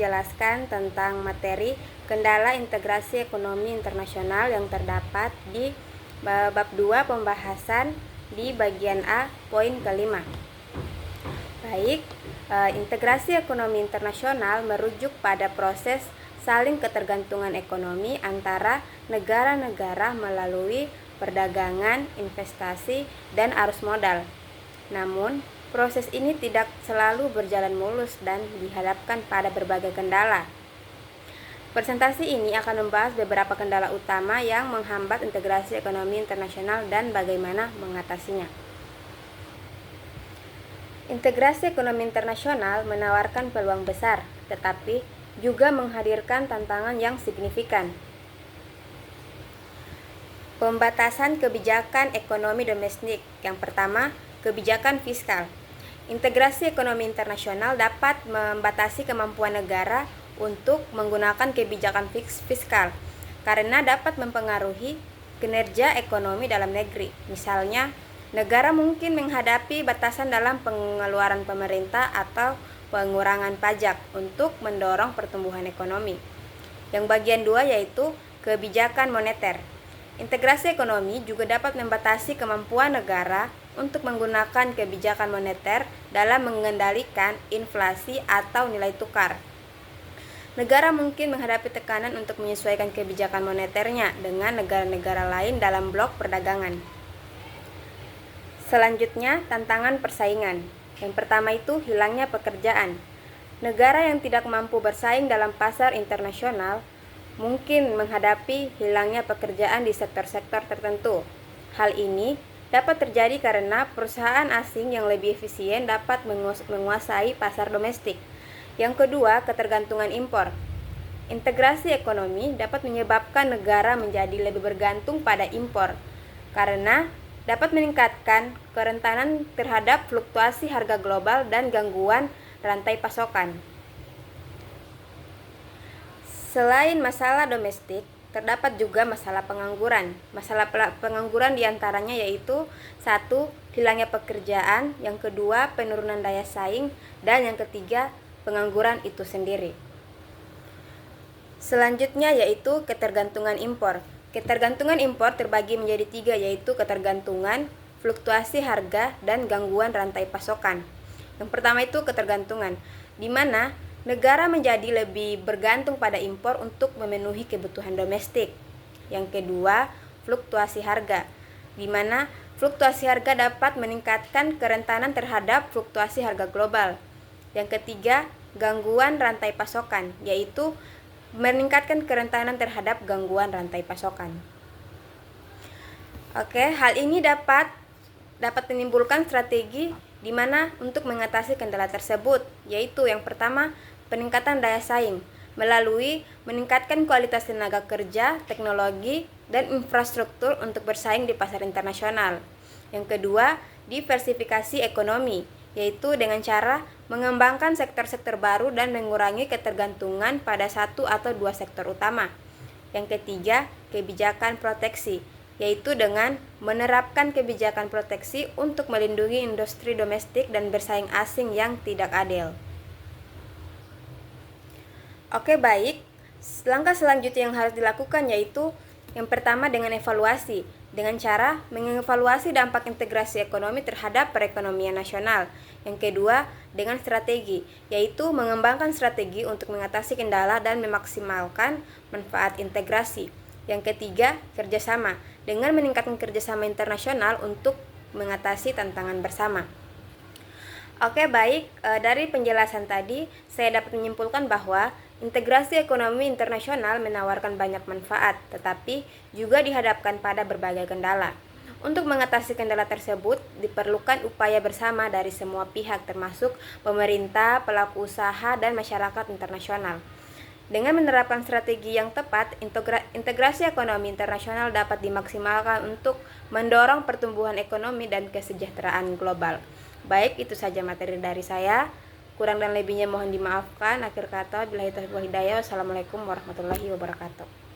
menjelaskan tentang materi kendala integrasi ekonomi internasional yang terdapat di bab 2 pembahasan di bagian A poin kelima. Baik, integrasi ekonomi internasional merujuk pada proses saling ketergantungan ekonomi antara negara-negara melalui perdagangan, investasi, dan arus modal. Namun, proses ini tidak selalu berjalan mulus dan dihadapkan pada berbagai kendala. Presentasi ini akan membahas beberapa kendala utama yang menghambat integrasi ekonomi internasional dan bagaimana mengatasinya. Integrasi ekonomi internasional menawarkan peluang besar, tetapi juga menghadirkan tantangan yang signifikan. Pembatasan kebijakan ekonomi domestik. Yang pertama, kebijakan fiskal. Integrasi ekonomi internasional dapat membatasi kemampuan negara untuk menggunakan kebijakan fiskal karena dapat mempengaruhi kinerja ekonomi dalam negeri. Misalnya, negara mungkin menghadapi batasan dalam pengeluaran pemerintah atau pengurangan pajak untuk mendorong pertumbuhan ekonomi. Yang bagian 2 yaitu kebijakan moneter. Integrasi ekonomi juga dapat membatasi kemampuan negara untuk menggunakan kebijakan moneter dalam mengendalikan inflasi atau nilai tukar. Negara mungkin menghadapi tekanan untuk menyesuaikan kebijakan moneternya dengan negara-negara lain dalam blok perdagangan. Selanjutnya, tantangan persaingan. Yang pertama itu hilangnya pekerjaan. Negara yang tidak mampu bersaing dalam pasar internasional mungkin menghadapi hilangnya pekerjaan di sektor-sektor tertentu. Hal ini dapat terjadi karena perusahaan asing yang lebih efisien dapat menguasai pasar domestik. Yang kedua, ketergantungan impor. Integrasi ekonomi dapat menyebabkan negara menjadi lebih bergantung pada impor karena dapat meningkatkan kerentanan terhadap fluktuasi harga global dan gangguan rantai pasokan. Selain masalah domestik, terdapat juga masalah pengangguran. Masalah pengangguran diantaranya yaitu 1. Hilangnya pekerjaan, yang kedua penurunan daya saing, dan yang ketiga pengangguran itu sendiri. Selanjutnya yaitu ketergantungan impor. Ketergantungan impor terbagi menjadi 3 yaitu ketergantungan, fluktuasi harga, dan gangguan rantai pasokan. Yang pertama itu ketergantungan, di mana negara menjadi lebih bergantung pada impor untuk memenuhi kebutuhan domestik. Yang kedua, fluktuasi harga, di mana fluktuasi harga dapat meningkatkan kerentanan terhadap fluktuasi harga global. Yang ketiga, gangguan rantai pasokan, yaitu meningkatkan kerentanan terhadap gangguan rantai pasokan. Hal ini dapat menimbulkan strategi di mana untuk mengatasi kendala tersebut, yaitu yang pertama, peningkatan daya saing melalui meningkatkan kualitas tenaga kerja, teknologi, dan infrastruktur untuk bersaing di pasar internasional. Yang kedua, diversifikasi ekonomi, yaitu dengan cara mengembangkan sektor-sektor baru dan mengurangi ketergantungan pada 1 atau 2 sektor utama. Yang ketiga, kebijakan proteksi, yaitu dengan menerapkan kebijakan proteksi untuk melindungi industri domestik dan bersaing asing yang tidak adil. Baik. Langkah selanjutnya yang harus dilakukan yaitu yang pertama dengan evaluasi, dengan cara mengevaluasi dampak integrasi ekonomi terhadap perekonomian nasional. Yang kedua, dengan strategi, yaitu mengembangkan strategi untuk mengatasi kendala dan memaksimalkan manfaat integrasi. Yang ketiga, kerjasama, dengan meningkatkan kerjasama internasional untuk mengatasi tantangan bersama. Baik, dari penjelasan tadi saya dapat menyimpulkan bahwa integrasi ekonomi internasional menawarkan banyak manfaat, tetapi juga dihadapkan pada berbagai kendala. Untuk mengatasi kendala tersebut, diperlukan upaya bersama dari semua pihak termasuk pemerintah, pelaku usaha, dan masyarakat internasional. Dengan menerapkan strategi yang tepat, integrasi ekonomi internasional dapat dimaksimalkan untuk mendorong pertumbuhan ekonomi dan kesejahteraan global. Baik, itu saja materi dari saya. Kurang dan lebihnya mohon dimaafkan. Akhir kata, billahi taufiq wal hidayah. Wassalamualaikum warahmatullahi wabarakatuh.